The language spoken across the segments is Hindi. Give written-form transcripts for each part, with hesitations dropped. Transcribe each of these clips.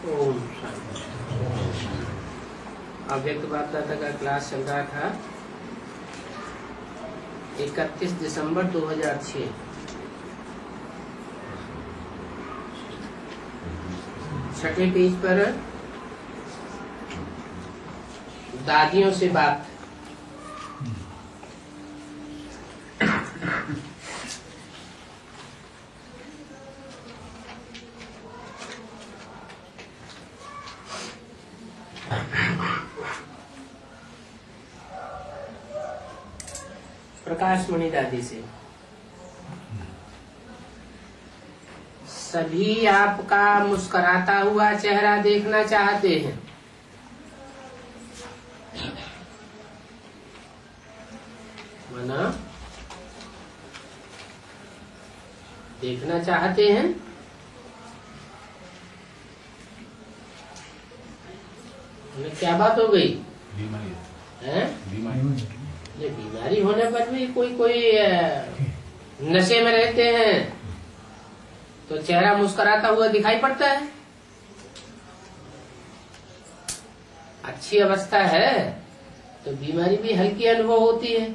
ओम शांति। अव्यक्त बापदादा का क्लास चल रहा था 31 दिसंबर 2006। छठे पेज पर दादियों से बात। प्रकाश मणि दादी से। सभी आपका मुस्कुराता हुआ चेहरा देखना चाहते हैं। मना देखना चाहते हैं। क्या बात हो गई? ये बीमारी होने पर भी कोई नशे में रहते हैं तो चेहरा मुस्कुराता हुआ दिखाई पड़ता है। अच्छी अवस्था है तो बीमारी भी हल्की अनुभव होती है।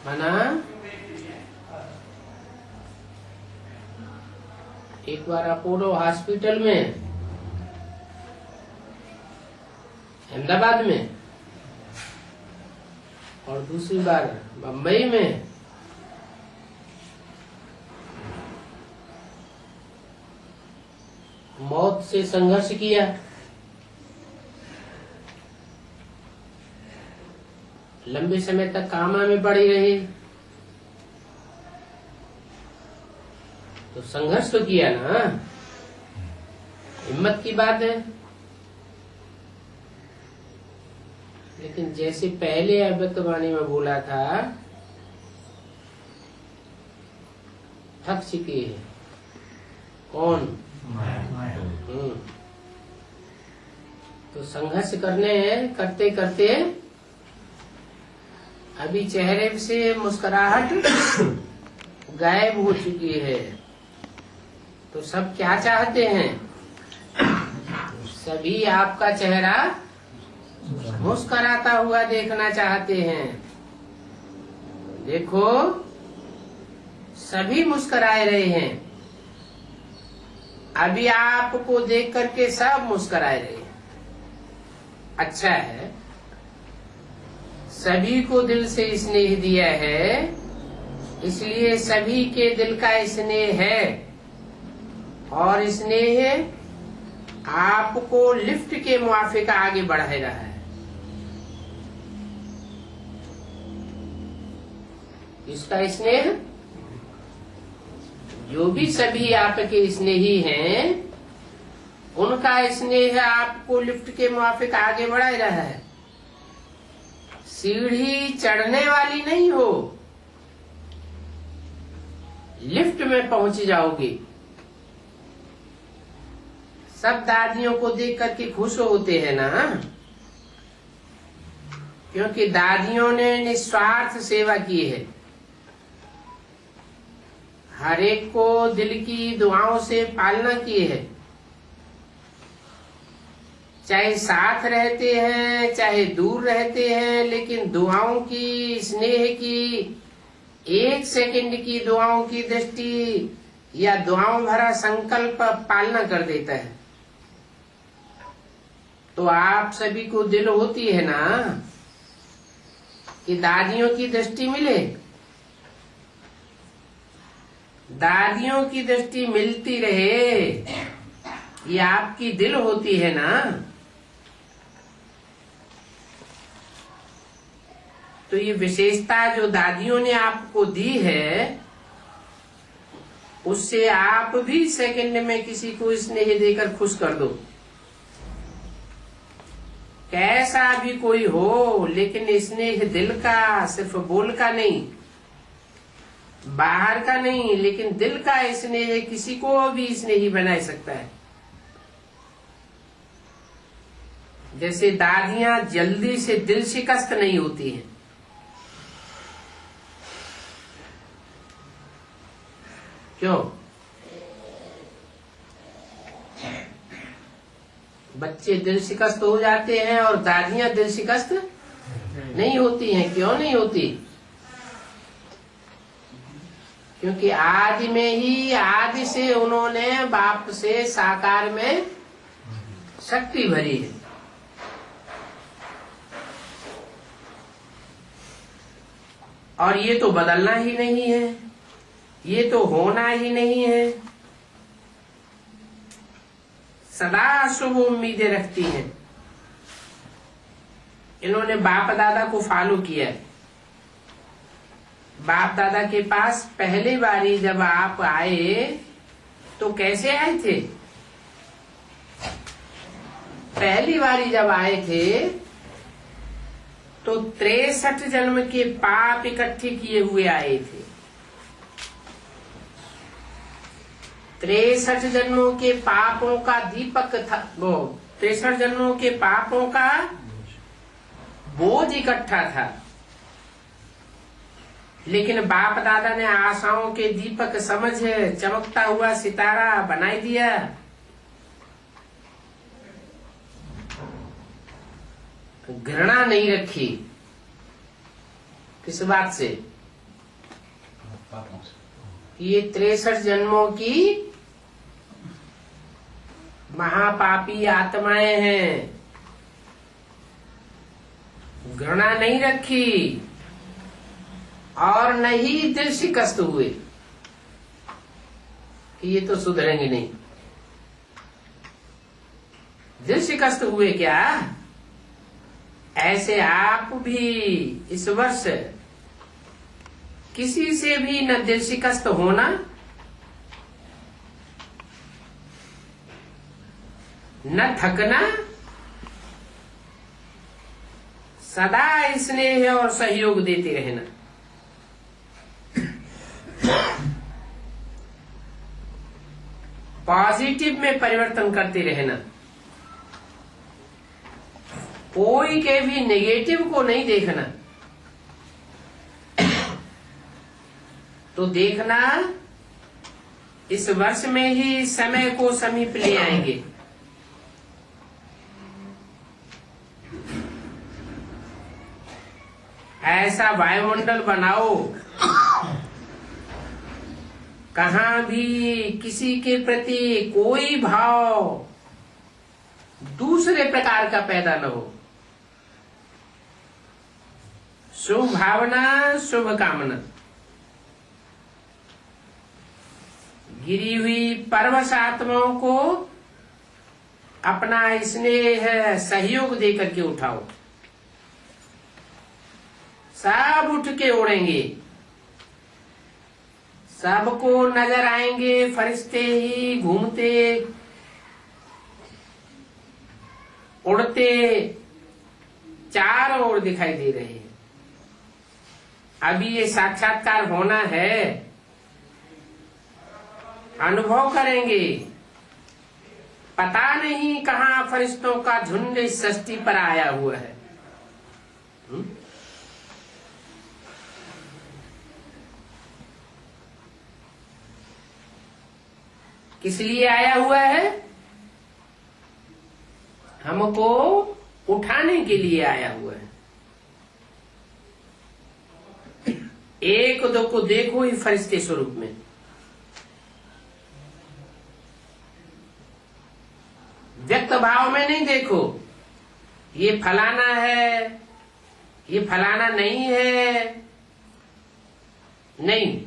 माना एक बार अपोलो हॉस्पिटल में अहमदाबाद में और दूसरी बार बम्बई में मौत से संघर्ष किया। लंबे समय तक कामा में पड़ी रही तो संघर्ष तो किया ना, हिम्मत की बात है। लेकिन जैसे पहले अव्यक्त वाणी में बोला था, थक चुकी है। कौन? तो संघर्ष करते करते अभी चेहरे से मुस्कुराहट गायब हो चुकी है। तो सब क्या चाहते हैं? सभी आपका चेहरा मुस्कुराता हुआ देखना चाहते हैं। देखो सभी मुस्कुराए रहे हैं। अभी आपको देख करके सब मुस्कुराए रहे हैं। अच्छा है, सभी को दिल से स्नेह दिया है, इसलिए सभी के दिल का स्नेह है। और स्नेह आपको लिफ्ट के मुआफिक आगे बढ़ा रहा है। इसका स्नेह, जो भी सभी आपके स्नेही हैं, उनका स्नेह आपको लिफ्ट के मुआफिक आगे बढ़ा रहा है। सीढ़ी चढ़ने वाली नहीं हो, लिफ्ट में पहुंच जाओगे। सब दादियों को देख करके खुश होते हैं ना, क्योंकि दादियों ने निस्वार्थ सेवा की है। हर एक को दिल की दुआओं से पालना की है। चाहे साथ रहते हैं चाहे दूर रहते हैं, लेकिन दुआओं की, स्नेह की, एक सेकंड की दुआओं की दृष्टि या दुआओं भरा संकल्प पालना कर देता है। तो आप सभी को दिल होती है ना कि दादियों की दृष्टि मिले। दादियों की दृष्टि मिलती रहे, ये आपकी दिल होती है ना। तो ये विशेषता जो दादियों ने आपको दी है, उससे आप भी सेकंड में किसी को स्नेह देकर खुश कर दो। कैसा भी कोई हो, लेकिन स्नेह दिल का, सिर्फ बोल का नहीं, बाहर का नहीं, लेकिन दिल का स्नेह किसी को भी स्नेही बना सकता है। जैसे दादियां जल्दी से दिल शिकस्त नहीं होती हैं। क्यों? बच्चे दिल शिकस्त हो जाते हैं और दादियां दिल शिकस्त नहीं होती हैं। क्यों नहीं होती? क्योंकि आदि में ही, आदि से उन्होंने बाप से साकार में शक्ति भरी है। और ये तो बदलना ही नहीं है, ये तो होना ही नहीं है। सदा शुभ उम्मीदें रखती हैं। इन्होंने बाप दादा को फॉलो किया। बाप दादा के पास पहली बारी जब आप आए तो कैसे आए थे? पहली बारी जब आए थे तो 63 जन्म के पाप इकट्ठे किए हुए आए थे। 63 जन्मों के पापों का दीपक था वो, 63 जन्मों के पापों का बोझ इकट्ठा था। लेकिन बाप दादा ने आशाओं के दीपक समझ चमकता हुआ सितारा बनाई दिया। घृणा नहीं रखी। किस बात से? ये 63 जन्मों की महापापी आत्माएं हैं। घृणा नहीं रखी और न ही दिल शिकस्त हुए कि ये तो सुधरेंगे नहीं। दिल शिकस्त हुए क्या? ऐसे आप भी इस वर्ष किसी से भी न दिल शिकस्त होना, न थकना, सदा स्नेह और सहयोग देते रहना। पॉजिटिव में परिवर्तन करते रहना। कोई के भी नेगेटिव को नहीं देखना। तो देखना इस वर्ष में ही समय को समीप ले आएंगे। ऐसा वायुमंडल बनाओ कहाँ भी किसी के प्रति कोई भाव दूसरे प्रकार का पैदा न हो। शुभ भावना, शुभ कामना। गिरी हुई परवश आत्माओं को अपना स्नेह सहयोग देकर के उठाओ। सब उठ के उड़ेंगे। सबको नजर आएंगे फरिश्ते ही घूमते उड़ते चारों ओर दिखाई दे रहे हैं। अभी ये साक्षात्कार होना है, अनुभव करेंगे। पता नहीं कहाँ फरिश्तों का झुंड इस सृष्टि पर आया हुआ है। किस लिए आया हुआ है? हमको उठाने के लिए आया हुआ है। एक दो को देखो ही फरिश्ते स्वरूप में। व्यक्त भाव में नहीं देखो, ये फलाना है, ये फलाना नहीं है। नहीं,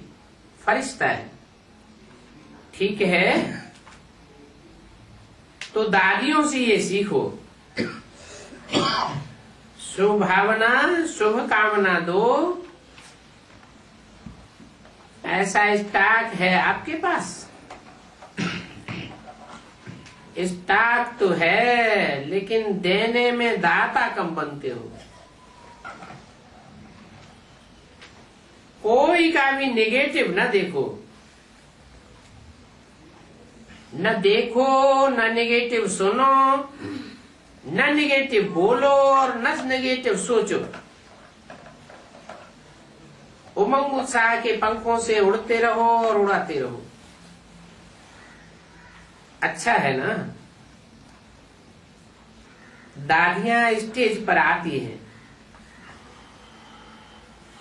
फरिश्ता है। ठीक है, तो दादियों से ये सीखो। शुभ भावना, शुभ कामना दो। ऐसा स्टॉक है आपके पास? स्टॉक तो है, लेकिन देने में दाता कम बनते हो। कोई का भी नेगेटिव न देखो, न देखो, न नेगेटिव सुनो, न नेगेटिव बोलो और न नेगेटिव सोचो। उमंग उत्साह के पंखों से उड़ते रहो और उड़ाते रहो। अच्छा है ना? दादियां स्टेज पर आती हैं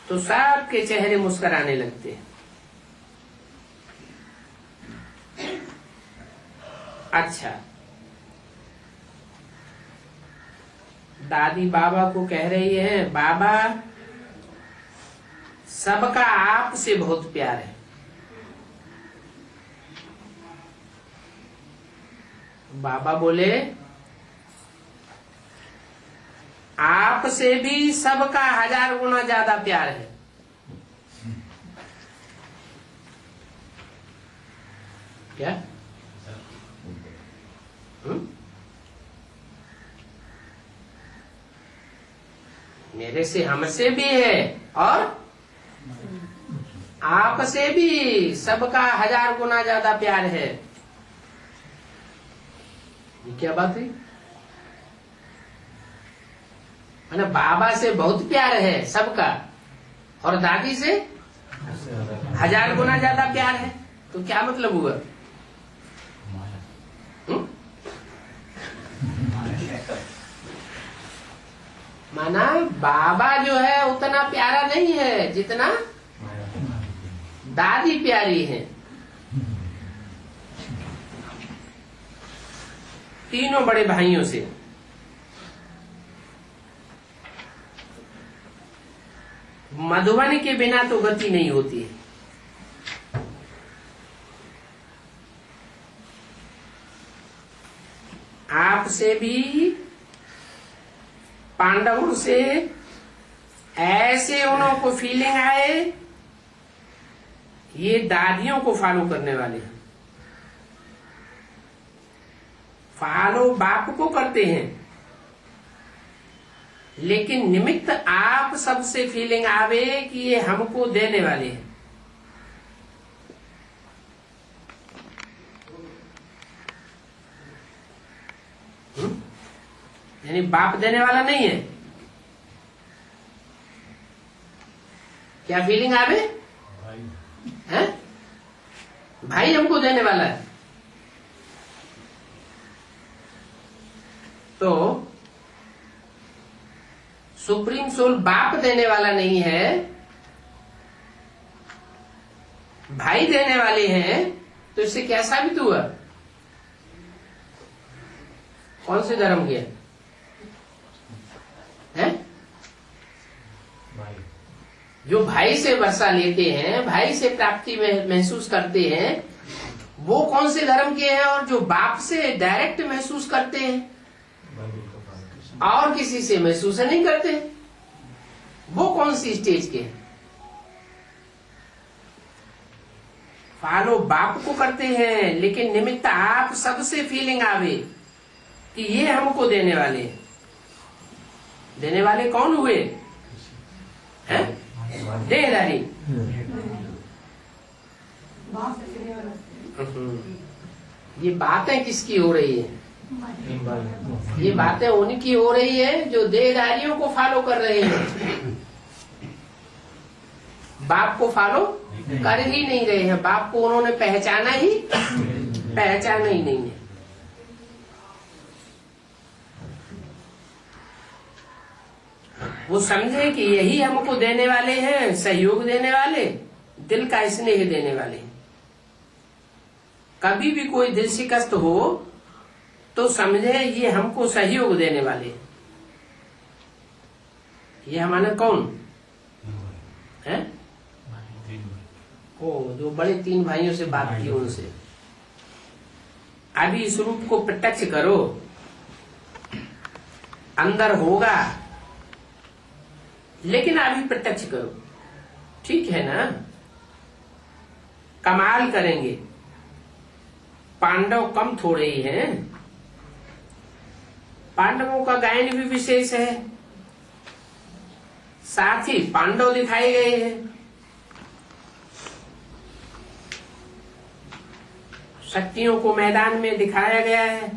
तो सबके चेहरे मुस्कुराने लगते हैं। अच्छा, दादी बाबा को कह रही है, बाबा सबका आपसे बहुत प्यार है। बाबा बोले, आपसे भी सबका 1000 गुना ज्यादा प्यार है। क्या? मेरे से हमसे भी है और आपसे भी सबका 1000 गुना ज्यादा प्यार है। ये क्या बात है? मैंने बाबा से बहुत प्यार है सबका और दादी से 1000 गुना ज्यादा प्यार है, तो क्या मतलब हुआ? माना बाबा जो है उतना प्यारा नहीं है जितना दादी प्यारी है। तीनों बड़े भाइयों से मधुबन के बिना तो गति नहीं होती है। आपसे भी, पांडवों से ऐसे उन्हों को फीलिंग आए, ये दादियों को फॉलो करने वाले हैं। फॉलो बाप को करते हैं, लेकिन निमित्त आप सबसे फीलिंग आवे कि ये हमको देने वाले हैं। यानी बाप देने वाला नहीं है। क्या फीलिंग आवे? हैं? भाई हमको देने वाला है। तो सुप्रीम सोल बाप देने वाला नहीं है, भाई देने वाले हैं। तो इससे क्या साबित हुआ? कौन से धर्म के हैं? जो भाई से वर्षा लेते हैं, भाई से प्राप्ति में महसूस करते हैं, वो कौन से धर्म के हैं? और जो बाप से डायरेक्ट महसूस करते हैं और किसी से महसूस नहीं करते, वो कौन सी स्टेज के हैं? फॉलो बाप को करते हैं, लेकिन निमित्त आप सबसे फीलिंग आवे कि ये हमको देने वाले हैं। देने वाले कौन हुए? हैं? देहधारी। ये बातें किसकी हो रही है? ये बातें उनकी हो रही है जो देहधारियों को फॉलो कर रहे हैं। बाप को फॉलो कर ही नहीं रहे हैं। बाप को उन्होंने पहचाना ही नहीं है। वो समझे कि यही हमको देने वाले हैं, सहयोग देने वाले, दिल का स्नेह देने वाले हैं। कभी भी कोई दिल शिकस्त हो तो समझे ये हमको सहयोग देने वाले हैं। ये हमारा कौन है? ओ, जो बड़े 3 भाइयों से बात की उनसे, अभी इस रूप को प्रत्यक्ष करो, अंदर होगा, लेकिन अभी प्रत्यक्ष करो। ठीक है ना? कमाल करेंगे। पांडव कम थोड़े ही हैं। पांडवों का गायन भी विशेष है, साथ ही पांडव दिखाए गए हैं। शक्तियों को मैदान में दिखाया गया है,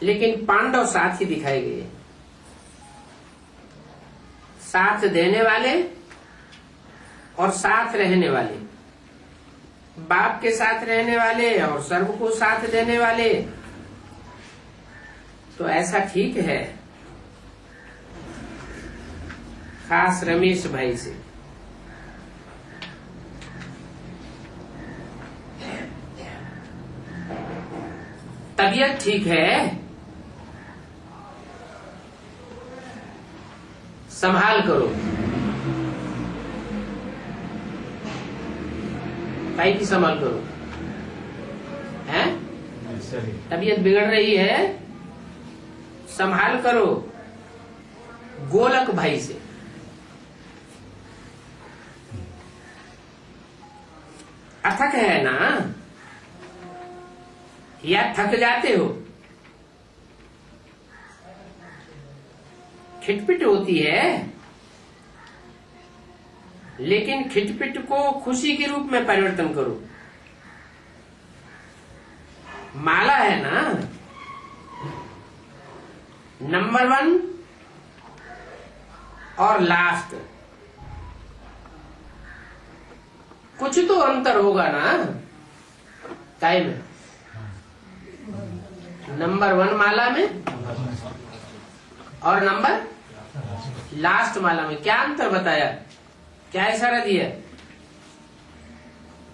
लेकिन पांडव साथ ही दिखाए गए। साथ देने वाले और साथ रहने वाले, बाप के साथ रहने वाले और सर्व को साथ देने वाले, तो ऐसा ठीक है, खास रमेश भाई से। तबीयत ठीक है, संभाल करो। भाई की संभाल करो, हैं? तबीयत बिगड़ रही है, संभाल करो। गोलक भाई से। अथक है ना, या थक जाते हो? खिटपिट होती है, लेकिन खिटपिट को खुशी के रूप में परिवर्तन करो। माला है ना, नंबर 1 और लास्ट, कुछ तो अंतर होगा ना टाइम। नंबर 1 माला में और नंबर लास्ट माला में क्या अंतर बताया, क्या इशारा दिया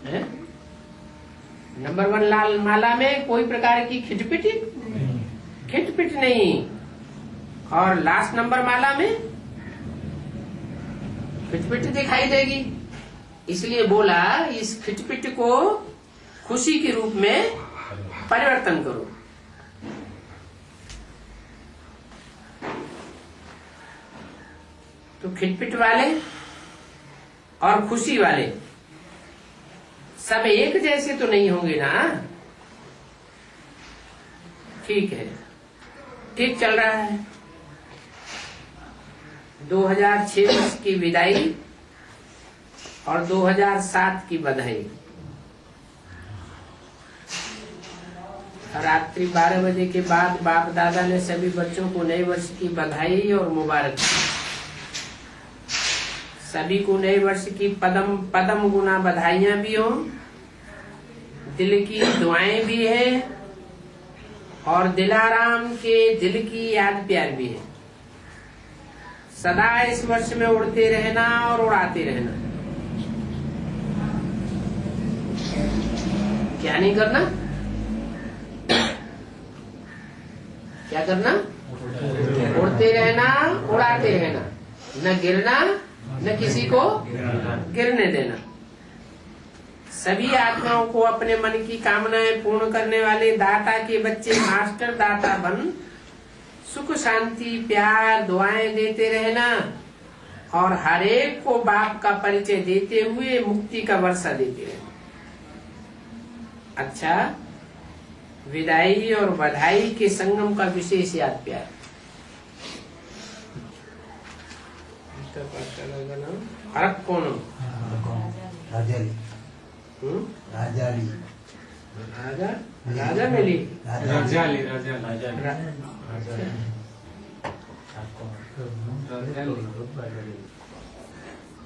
है? नंबर 1 लाल माला में कोई प्रकार की खिटपिट नहीं, और लास्ट नंबर माला में खिटपिट दिखाई देगी। इसलिए बोला इस खिटपिट को खुशी के रूप में परिवर्तन करो। तो खिटपिट वाले और खुशी वाले सब एक जैसे तो नहीं होंगे ना। ठीक है, ठीक चल रहा है। 2006 की विदाई और 2007 की बधाई। रात्रि 12 बजे के बाद बाप दादा ने सभी बच्चों को नए वर्ष की बधाई और मुबारक। सभी को नए वर्ष की पदम गुना बधाइयां भी हो, दिल की दुआएं भी है, और दिलाराम के दिल की याद प्यार भी है। सदा इस वर्ष में उड़ते रहना और उड़ाते रहना। क्या नहीं करना, क्या करना? उड़ते रहना, उड़ाते रहना, न गिरना, न किसी को गिरने देना। सभी आत्माओं को अपने मन की कामनाएं पूर्ण करने वाले दाता के बच्चे मास्टर दाता बन सुख शांति प्यार दुआएं देते रहना, और हर एक को बाप का परिचय देते हुए मुक्ति का वर्षा देते रहना। अच्छा, विदाई और बधाई के संगम का विशेष याद प्यार। फर्क कौन हो? राजाली राजा राजा मिली राजाली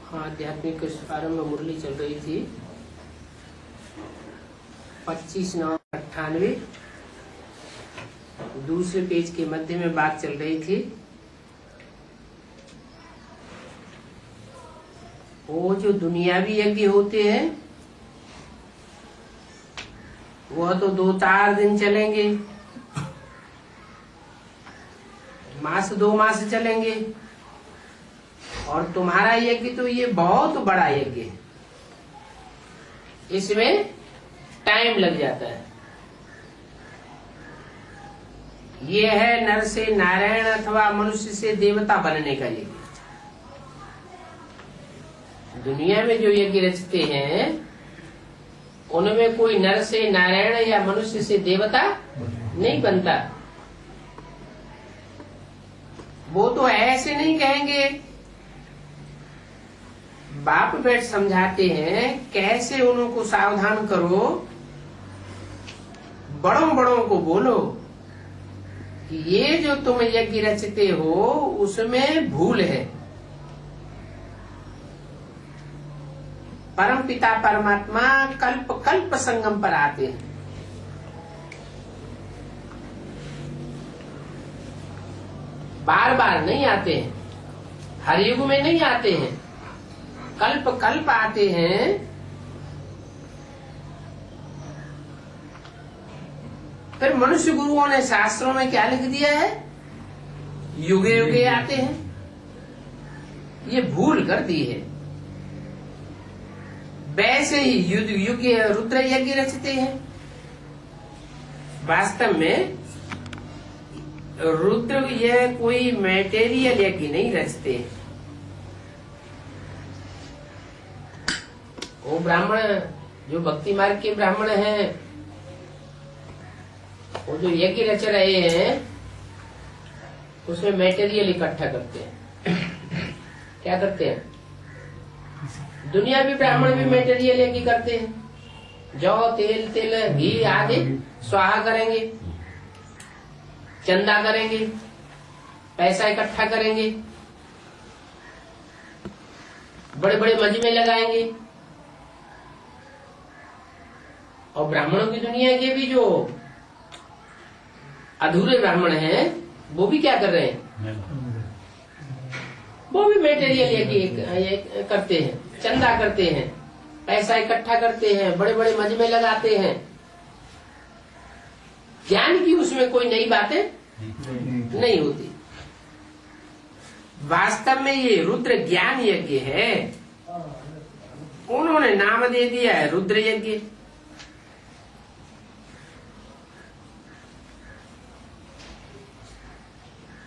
हाँ, आध्यात्मिक आरंभ मुरली चल रही थी 25/9/98। दूसरे पेज के मध्य में बात चल रही थी। वो जो दुनियावी यज्ञ होते हैं वह तो 2-4 दिन चलेंगे, मास 2 मास चलेंगे, और तुम्हारा यज्ञ तो ये बहुत बड़ा यज्ञ है, इसमें टाइम लग जाता है। ये है नर से नारायण अथवा मनुष्य से देवता बनने का यज्ञ। दुनिया में जो यज्ञ रचते हैं उनमें कोई नर से नारायण या मनुष्य से देवता नहीं बनता। वो तो ऐसे नहीं कहेंगे। बाप बैठ समझाते हैं कैसे उनको सावधान करो, बड़ों को बोलो कि ये जो तुम यज्ञ रचते हो उसमें भूल है। परम पिता परमात्मा कल्प कल्प संगम पर आते हैं। बार बार नहीं आते हैं, हर युग में नहीं आते हैं, कल्प कल्प आते हैं। फिर मनुष्य गुरुओं ने शास्त्रों में क्या लिख दिया है, युगे युगे आते हैं, ये भूल कर दी है। वैसे ही युग युग रुद्र यज्ञ रचते हैं। वास्तव में रुद्र यह कोई मैटेरियल यज्ञ नहीं रचते। वो ब्राह्मण जो भक्ति मार्ग के ब्राह्मण हैं, वो जो यज्ञ रच रहे हैं उसमें मैटेरियल इकट्ठा करते हैं। क्या करते हैं? दुनिया भी ब्राह्मण भी मैटेरियल यज्ञ करते हैं। जौ तेल तिल घी आदि स्वाहा करेंगे, चंदा करेंगे, पैसा इकट्ठा करेंगे, बड़े बड़े मजमे लगाएंगे। और ब्राह्मणों की दुनिया के भी जो अधूरे ब्राह्मण हैं वो भी क्या कर रहे हैं? वो भी मेटेरियल यज्ञ करते हैं, चंदा करते हैं, पैसा इकट्ठा करते हैं, बड़े बड़े मजमे लगाते हैं। ज्ञान की उसमें कोई नई बातें नहीं होती। वास्तव में ये रुद्र ज्ञान यज्ञ है, उन्होंने नाम दे दिया है रुद्र यज्ञ।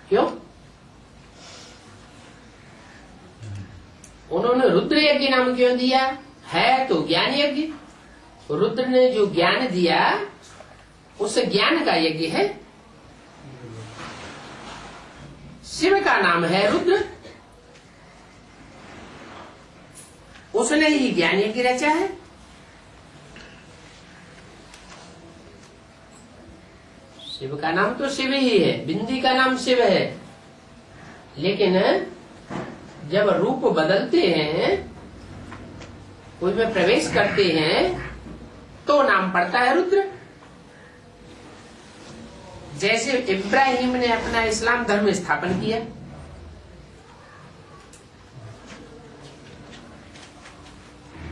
क्यों? उन्होंने रुद्र यज्ञ नाम क्यों दिया? है तो ज्ञान यज्ञ। रुद्र ने जो ज्ञान दिया उस ज्ञान का यज्ञ है। शिव का नाम है रुद्र, उसने ही ज्ञान यज्ञ रचा है। शिव का नाम तो शिव ही है, बिंदी का नाम शिव है, लेकिन जब रूप बदलते हैं, कोई में प्रवेश करते हैं, तो नाम पड़ता है रुद्र। जैसे इब्राहिम ने अपना इस्लाम धर्म स्थापन किया,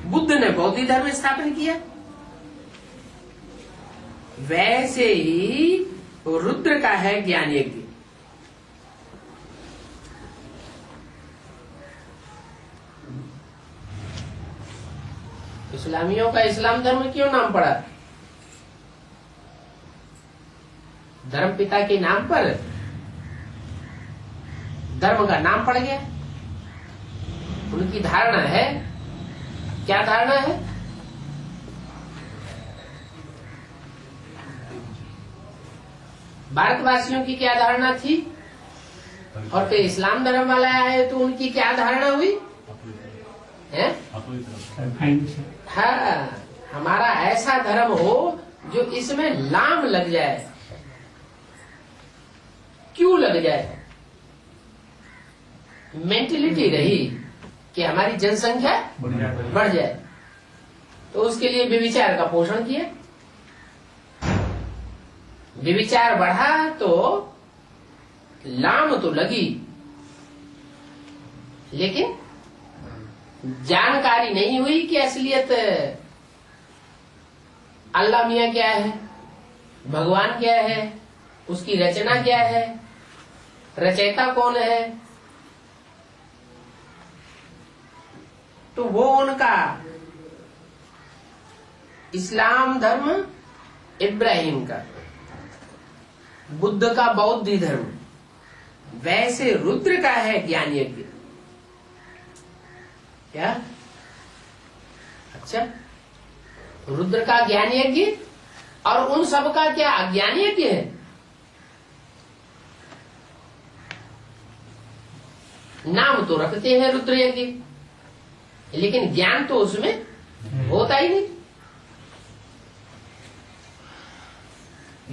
बुद्ध ने बौद्ध धर्म स्थापन किया, वैसे ही रुद्र का है ज्ञान यज्ञ। इस्लामियों का इस्लाम धर्म क्यों नाम पड़ा? धर्म पिता के नाम पर धर्म का नाम पड़ गया। उनकी धारणा है, क्या धारणा है? भारतवासियों की क्या धारणा थी? और फिर इस्लाम धर्म वाला आए तो उनकी क्या धारणा हुई है? हाँ, हमारा ऐसा धर्म हो जो इसमें लाम लग जाए। क्यों लग जाए? मेंटेलिटी रही कि हमारी जनसंख्या बढ़ जाए, तो उसके लिए व्यभिचार का पोषण किया। व्यभिचार बढ़ा तो लाम तो लगी, लेकिन जानकारी नहीं हुई कि असलियत अल्लाह मियाँ क्या है, भगवान क्या है, उसकी रचना क्या है, रचयिता कौन है। तो वो उनका इस्लाम धर्म इब्राहिम का, बुद्ध का बौद्ध धर्म, वैसे रुद्र का है ज्ञान यज्ञ। क्या? अच्छा, रुद्र का ज्ञान यज्ञ और उन सब का क्या अज्ञान यज्ञ है? नाम तो रखते हैं रुद्र यज्ञ, लेकिन ज्ञान तो उसमें होता ही नहीं।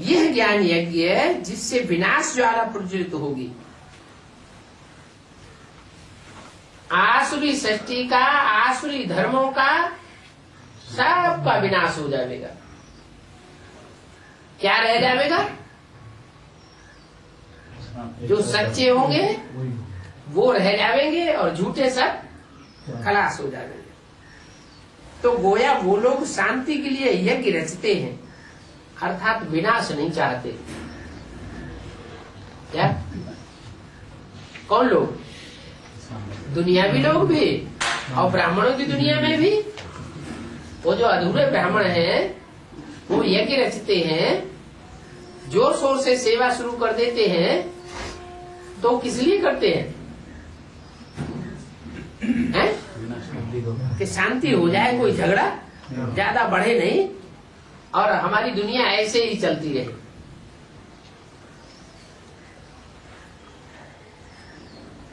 यह ज्ञान यज्ञ है जिससे विनाश ज्वाला प्रज्वलित होगी। आसुरी सृष्टि का, आसुरी धर्मों का सबका विनाश हो जाएगा। क्या रह जाएगा? जो सच्चे होंगे वो रह जाएंगे और झूठे सब खलास हो जाएंगे। तो गोया वो लोग शांति के लिए यज्ञ रचते हैं, अर्थात विनाश नहीं चाहते। क्या? कौन लोग? दुनियावी लोग भी और ब्राह्मणों की दुनिया में भी। वो जो अधूरे ब्राह्मण हैं वो यज्ञ रचते हैं, जोर शोर से सेवा शुरू कर देते हैं। तो किस लिए करते हैं? कि शांति हो जाए, कोई झगड़ा ज्यादा बढ़े नहीं और हमारी दुनिया ऐसे ही चलती रहे।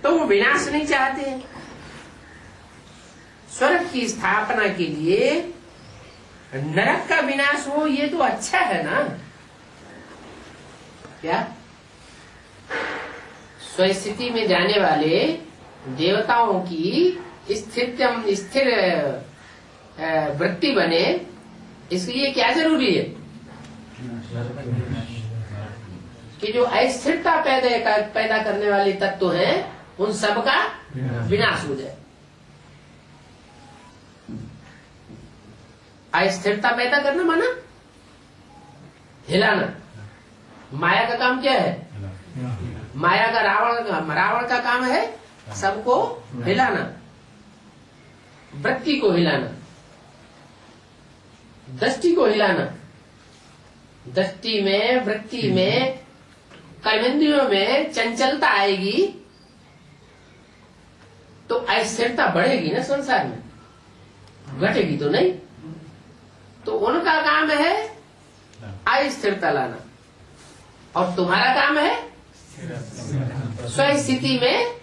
तो वो विनाश नहीं चाहते हैं। स्वर्ग की स्थापना के लिए नरक का विनाश हो, ये तो अच्छा है ना। क्या? स्वस्थिति में जाने वाले देवताओं की स्थिर वृत्ति बने, इसलिए क्या जरूरी है कि जो अस्थिरता पैदा करने वाले तत्व हैं उन सब का विनाश हो जाए। अस्थिरता पैदा करना माना हिलाना। माया का काम क्या है? माया का रावण का काम है सबको हिलाना, वृत्ति को हिलाना, दृष्टि को हिलाना। दृष्टि में, वृत्ति में, कर्मेंद्रियों में चंचलता आएगी तो अस्थिरता बढ़ेगी ना संसार में, घटेगी तो नहीं। तो उनका काम है अस्थिरता लाना और तुम्हारा काम है स्वस्थिति में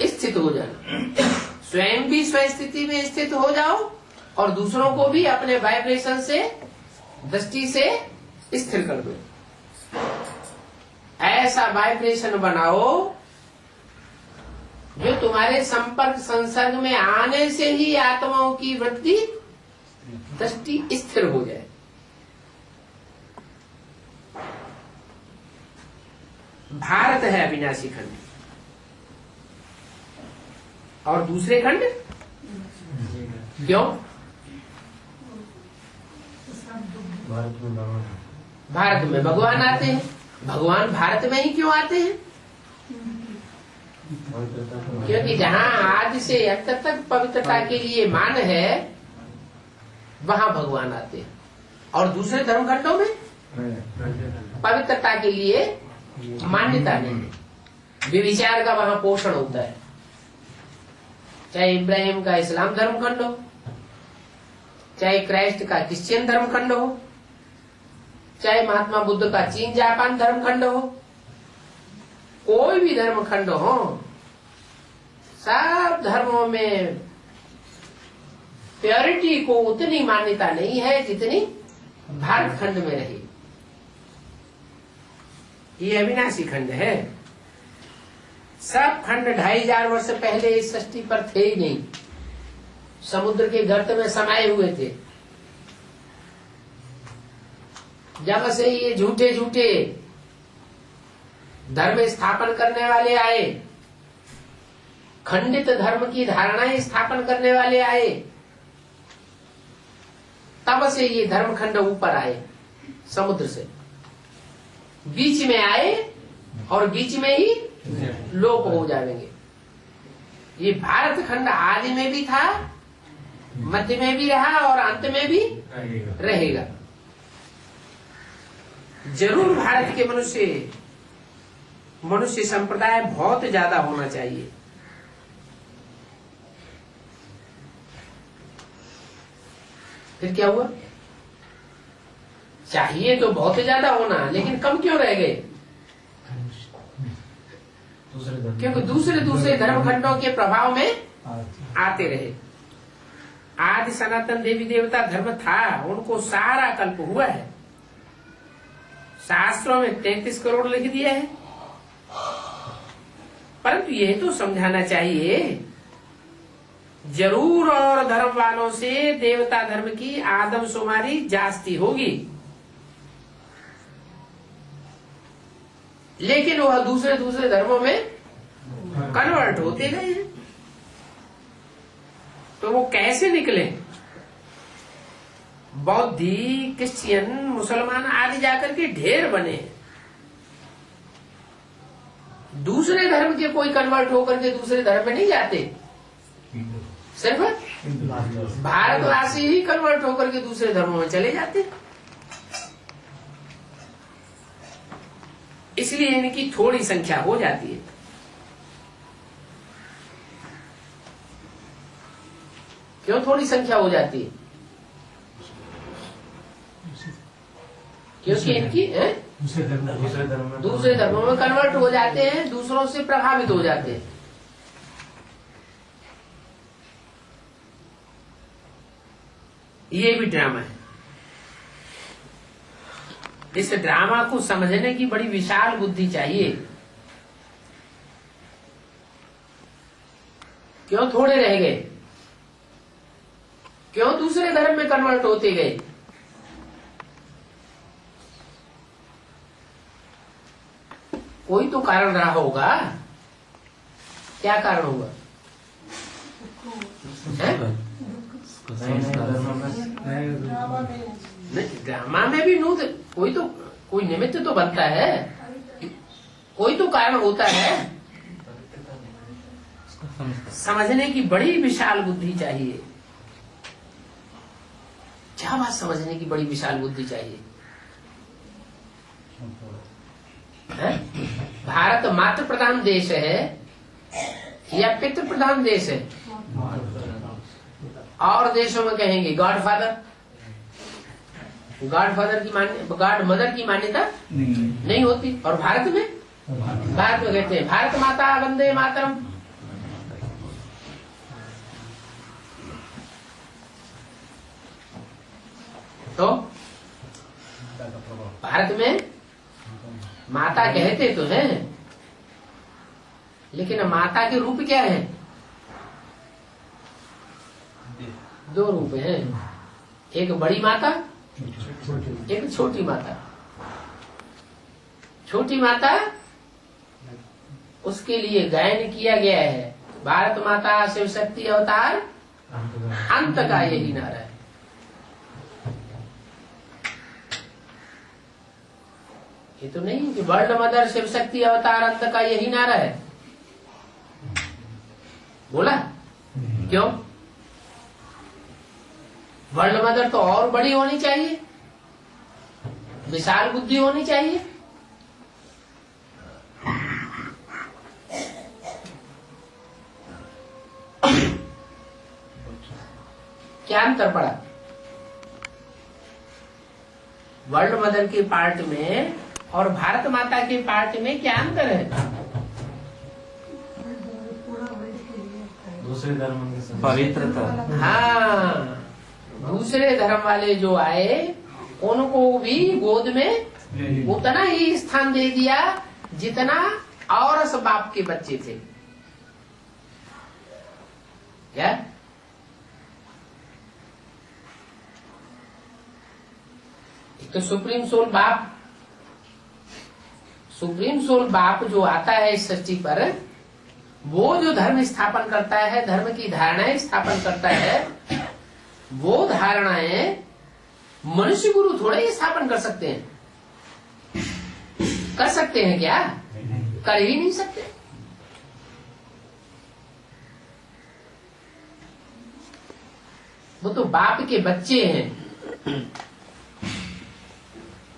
स्थित हो जाना। स्वयं भी स्वस्थिति में स्थित हो जाओ और दूसरों को भी अपने वाइब्रेशन से, दृष्टि से स्थिर कर दो। ऐसा वाइब्रेशन बनाओ जो तुम्हारे संपर्क संसर्ग में आने से ही आत्माओं की वृत्ति, दृष्टि स्थिर हो जाए। भारत है अविनाशी खंड और दूसरे खंड क्यों? भारत में भगवान आते हैं। भगवान भारत में ही क्यों आते हैं? क्योंकि जहाँ आदि से अंत तक पवित्रता के लिए मान है वहाँ भगवान आते हैं। और दूसरे धर्म खंडों में पवित्रता के लिए मान्यता नहीं है, विचार का वहाँ पोषण होता है। चाहे इब्राहिम का इस्लाम धर्म खंड हो, चाहे क्राइस्ट का क्रिश्चियन धर्म खंड हो, चाहे महात्मा बुद्ध का चीन जापान धर्म खंड हो, कोई भी धर्म खंड हो, सब धर्मों में प्योरिटी को उतनी मान्यता नहीं है जितनी भारत खंड में रही। ये अविनाशी खंड है। सब खंड 2500 वर्ष पहले इस सृष्टि पर थे ही नहीं, समुद्र के गर्त में समाये हुए थे। जब से ये झूठे झूठे धर्म स्थापन करने वाले आए, खंडित धर्म की धारणाएं स्थापन करने वाले आए, तब से ये धर्म खंड ऊपर आए, समुद्र से बीच में आए और बीच में ही लोप हो जाएंगे। ये भारत खंड आदि में भी था, मध्य में भी रहा और अंत में भी रहेगा। जरूर भारत के मनुष्य संप्रदाय बहुत ज्यादा होना चाहिए। फिर क्या हुआ? चाहिए तो बहुत ज्यादा होना, लेकिन कम क्यों रह गए? क्योंकि दूसरे धर्म खंडों के प्रभाव में आते रहे। आदि सनातन देवी देवता धर्म था, उनको सारा कल्प हुआ है। शास्त्रों में 33 करोड़ लिख दिया है। परंतु यह तो समझाना चाहिए, जरूर और धर्म वालों से देवता धर्म की आदमशुमारी जास्ती होगी। लेकिन वह दूसरे दूसरे धर्मों में कन्वर्ट होते गए हैं। तो वो कैसे निकले? बौद्धी, क्रिश्चियन, मुसलमान आदि जाकर के ढेर बने। दूसरे धर्म के कोई कन्वर्ट होकर के दूसरे धर्म में नहीं जाते, सिर्फ भारतवासी ही कन्वर्ट होकर के दूसरे धर्मों में चले जाते। इसलिए इनकी थोड़ी संख्या हो जाती है। क्यों थोड़ी संख्या हो जाती है? क्योंकि इनकी दूसरे धर्मों में कन्वर्ट हो जाते हैं, दूसरों से प्रभावित हो जाते हैं। ये भी ड्रामा है। इस ड्रामा को समझने की बड़ी विशाल बुद्धि चाहिए। क्यों थोड़े रह गए? क्यों दूसरे धर्म में कन्वर्ट होते गए? कोई तो कारण रहा होगा। क्या कारण होगा? ड्रामा में भी कोई निमित्त तो बनता है, कोई तो कारण होता है। समझने की बड़ी विशाल बुद्धि चाहिए। क्या बात समझने की बड़ी विशाल बुद्धि चाहिए है? भारत मातृ प्रधान देश है या पितृ प्रधान देश है? और देशों में कहेंगे गॉडफादर, गॉड मदर की मान्यता नहीं होती। और भारत में कहते हैं भारत माता वंदे मातरम। तो भारत में माता कहते तो हैं, लेकिन माता के रूप क्या है? दो रूप हैं, एक बड़ी माता, एक छोटी माता। छोटी माता उसके लिए गायन किया गया है, भारत माता शिव शक्ति अवतार अंत का यही नारा है। ये तो नहीं कि वर्ल्ड मदर शिव शक्ति अवतार अंत का यही नारा है, बोला? क्यों? वर्ल्ड मदर तो और बड़ी होनी चाहिए, विशाल बुद्धि होनी चाहिए। क्या अंतर पड़ा वर्ल्ड मदर के पार्ट में और भारत माता के पार्ट में? क्या अंतर है? दूसरे धर्म के पवित्रता। हाँ, दूसरे धर्म वाले जो आए उनको भी गोद में उतना ही स्थान दे दिया जितना औरस बाप के बच्चे थे। क्या? तो सुप्रीम सोल बाप जो आता है इस सृष्टि पर, वो जो धर्म स्थापन करता है, धर्म की धारणाएं स्थापन करता है, वो धारणाएं मनुष्य गुरु थोड़े ही स्थापन कर सकते हैं। कर सकते हैं क्या? कर ही नहीं सकते। वो तो बाप के बच्चे हैं।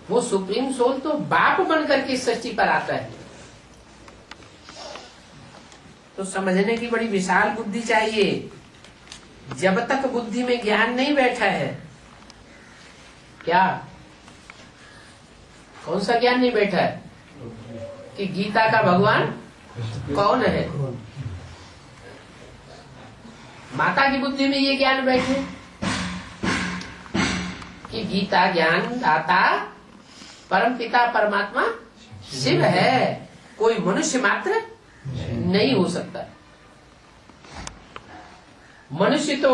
वो सुप्रीम सोल तो बाप बन करके सृष्टि पर आता है। तो समझने की बड़ी विशाल बुद्धि चाहिए। जब तक बुद्धि में ज्ञान नहीं बैठा है, क्या कौन सा ज्ञान नहीं बैठा है कि गीता का भगवान कौन है? माता की बुद्धि में ये ज्ञान बैठे कि गीता ज्ञान दाता परम पिता परमात्मा शिव है, कोई मनुष्य मात्र नहीं हो सकता। मनुष्य तो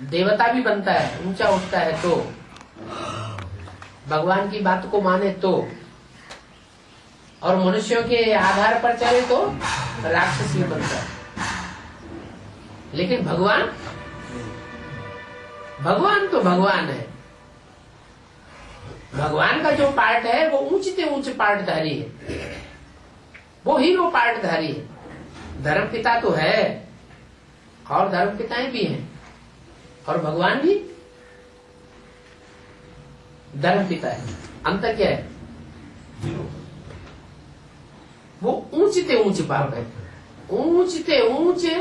देवता भी बनता है, ऊंचा उठता है तो, भगवान की बात को माने तो, और मनुष्यों के आधार पर चले तो राक्षसी बनता है। लेकिन भगवान तो भगवान है। भगवान का जो पार्ट है वो ऊंचे ऊंचे पार्टधारी है, वो हीरो पार्टधारी है। धर्म पिता तो है और धर्म पिताएं भी हैं, और भगवान भी धर्म पिता है। अंतर क्या है? वो ऊंचे ऊंचे पार्ट है, ऊंचे ऊंचे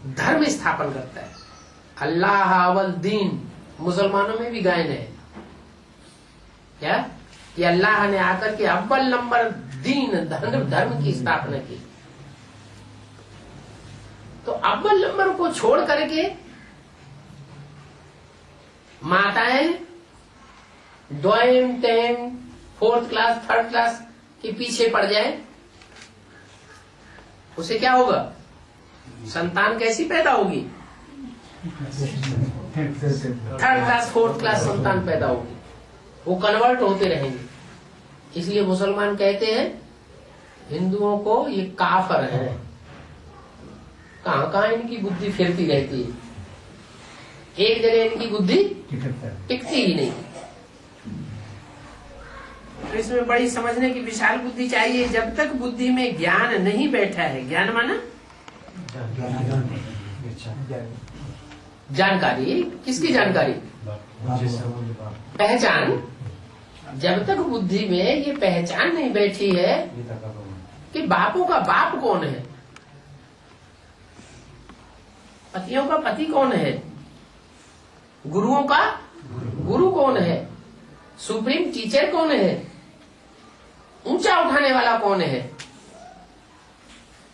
धर्म स्थापन करता है। अल्लाह अवल दीन मुसलमानों में भी गायन है क्या कि अल्लाह ने आकर के अव्वल नंबर दीन धर्म की स्थापना की। तो अव्वल नंबर को छोड़ करके माताएं द्वयम तैम फोर्थ क्लास थर्ड क्लास के पीछे पड़ जाए, उसे क्या होगा? संतान कैसी पैदा होगी? थर्ड क्लास फोर्थ क्लास संतान पैदा होगी, वो कन्वर्ट होते रहेंगे। इसलिए मुसलमान कहते हैं हिंदुओं को ये काफर है। कहां कहां इनकी बुद्धि फिरती रहती है, एक जगह इनकी बुद्धि टिकती ही नहीं। तो इसमें बड़ी समझने की विशाल बुद्धि चाहिए। जब तक बुद्धि में ज्ञान नहीं बैठा है, ज्ञान माना जानकारी, किसकी जानकारी? पहचान। जब तक बुद्धि में ये पहचान नहीं बैठी है कि बापों का बाप कौन है, पतियों का पति कौन है, गुरुओं का गुरु कौन है, सुप्रीम टीचर कौन है, ऊंचा उठाने वाला कौन है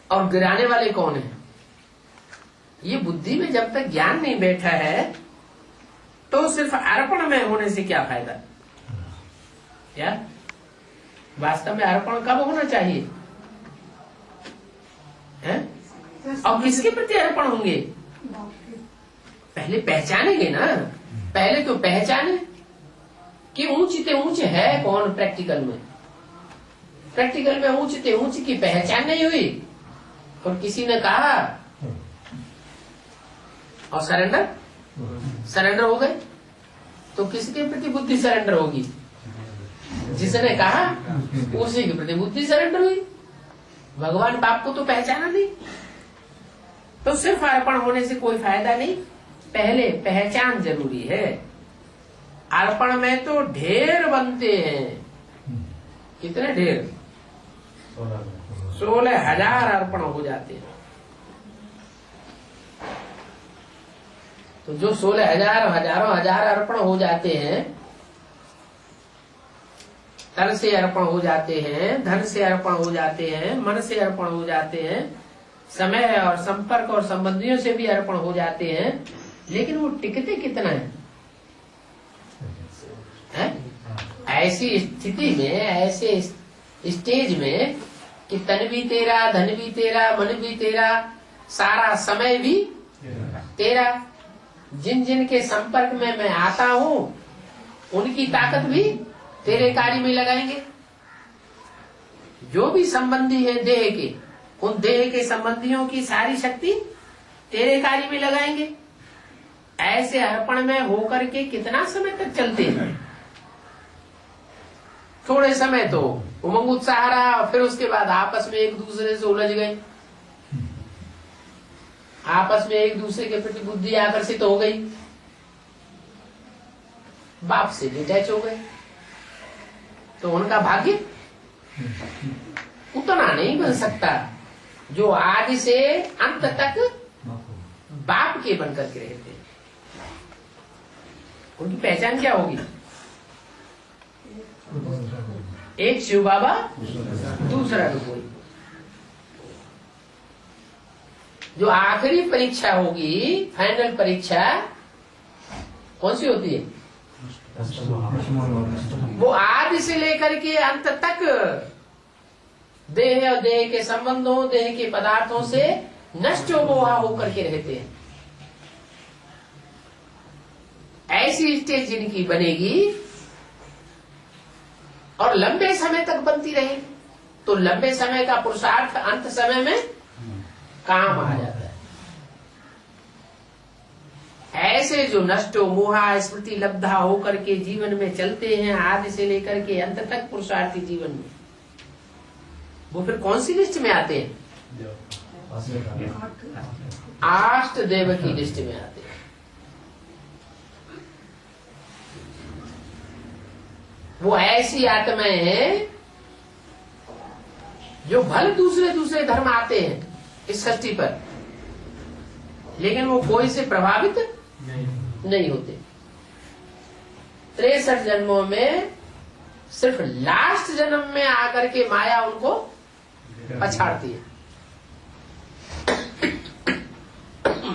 और गिराने वाले कौन है, ये बुद्धि में जब तक ज्ञान नहीं बैठा है तो सिर्फ अर्पण में होने से क्या फायदा? क्या वास्तव में अर्पण कब होना चाहिए है? और किसके प्रति अर्पण होंगे? पहले पहचानेंगे ना, पहले तो पहचाने कि ऊंचे ऊंचे है कौन। प्रैक्टिकल में ऊंचे ऊंचे की पहचान नहीं हुई और किसी ने कहा और सरेंडर हो गए, तो किसके प्रति बुद्धि सरेंडर होगी? जिसने कहा उसी के प्रति बुद्धि सरेंडर हुई। भगवान बाप को तो पहचाना नहीं, तो सिर्फ अर्पण होने से कोई फायदा नहीं, पहले पहचान जरूरी है। अर्पण में तो ढेर बनते हैं। कितने ढेर? 16,000 अर्पण हो जाते हैं। तो जो 16,000 हजारों हजार अर्पण हो जाते हैं, तन से अर्पण हो जाते हैं, धन से अर्पण हो जाते हैं, मन से अर्पण हो जाते हैं, समय और संपर्क और संबंधियों से भी अर्पण हो जाते हैं, लेकिन वो टिकते कितना है? ऐसी स्थिति में, ऐसे स्टेज में कि तन भी तेरा, धन भी तेरा, मन भी तेरा, सारा समय भी तेरा। जिन जिन के संपर्क में मैं आता हूँ उनकी ताकत भी तेरे कार्य में लगाएंगे। जो भी संबंधी है देह के, उन देह के संबंधियों की सारी शक्ति तेरे कार्य में लगाएंगे। ऐसे अर्पण में होकर के कितना समय तक चलते हैं? थोड़े समय तो उमंग उत्साह रहा, फिर उसके बाद आपस में एक दूसरे से उलझ गए, आपस में एक दूसरे के प्रति बुद्धि आकर्षित हो गई, बाप से डिटैच हो गए, तो उनका भाग्य उतना नहीं बन सकता जो आदि से अंत तक बाप के बनकर के रहते हैं। उनकी पहचान क्या होगी? एक शिव बाबा, दूसरा कोई। जो आखिरी परीक्षा होगी, फाइनल परीक्षा कौन सी होती है? वो आदि से लेकर के अंत तक देह और देह के संबंधों, देह के पदार्थों से नष्ट मोहा होकर के रहते हैं। ऐसी स्टेज जिनकी बनेगी और लंबे समय तक बनती रहेगी, तो लंबे समय का पुरुषार्थ अंत समय में काम आ जाता है। ऐसे जो नष्टो मोहा स्मृति लब्धा होकर के जीवन में चलते हैं आदि से लेकर के अंत तक पुरुषार्थी जीवन में, वो फिर कौन सी लिस्ट में आते हैं? अष्ट देव की लिस्ट में आते हैं। वो ऐसी आत्माएं हैं जो भले दूसरे दूसरे धर्म आते हैं इस सृष्टि पर, लेकिन वो कोई से प्रभावित नहीं होते। 63 जन्मों में सिर्फ लास्ट जन्म में आकर के माया उनको पछाड़ती है।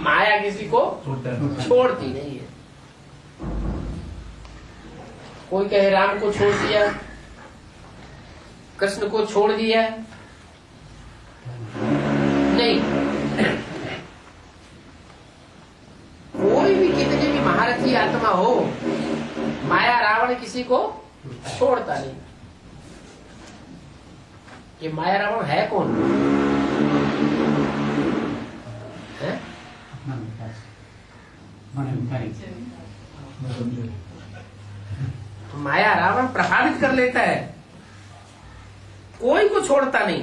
माया किसी को छोड़ती नहीं है। कोई कहे राम को छोड़ दिया, कृष्ण को छोड़ दिया, नहीं। कोई भी कितनी भी महारथी आत्मा हो, माया रावण किसी को छोड़ता नहीं। ये माया रावण है कौन? है? माया रावण प्रभावित कर लेता है, कोई को छोड़ता नहीं।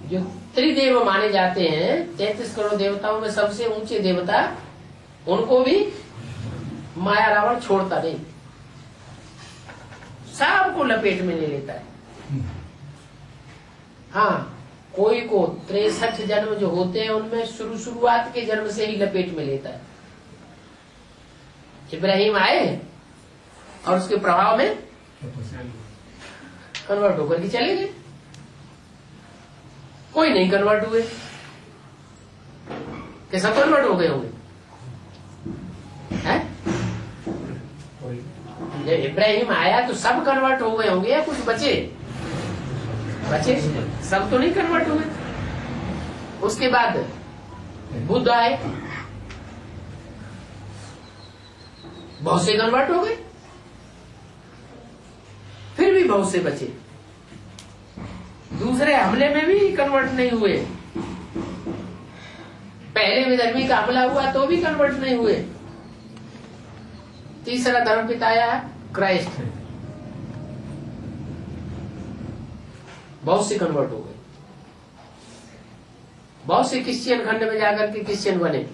जो त्रिदेव माने जाते हैं, 33 करोड़ देवताओं में सबसे ऊंचे देवता, उनको भी माया रावण छोड़ता नहीं, सबको लपेट में ले लेता है। हाँ, कोई को 63 जन्म जो होते हैं उनमें शुरुआत के जन्म से ही लपेट में लेता है। इब्राहिम आए और उसके प्रभाव में कन्वर्ट होकर के चले गए। कोई नहीं कन्वर्ट हुए, कि सब कन्वर्ट हो गए होंगे? जब इब्राहिम आया तो सब कन्वर्ट हो गए होंगे या कुछ बचे? सब तो नहीं कन्वर्ट हुए। उसके बाद बुद्ध आए, बहुत से कन्वर्ट हो गए, फिर भी बहुत से बचे। दूसरे हमले में भी कन्वर्ट नहीं हुए। पहले विधर्मी का हमला हुआ तो भी कन्वर्ट नहीं हुए। तीसरा धर्म पिता आया क्राइस्ट, बहुत से कन्वर्ट हो गए। बहुत से क्रिश्चियन खंड में जाकर के क्रिश्चियन बने।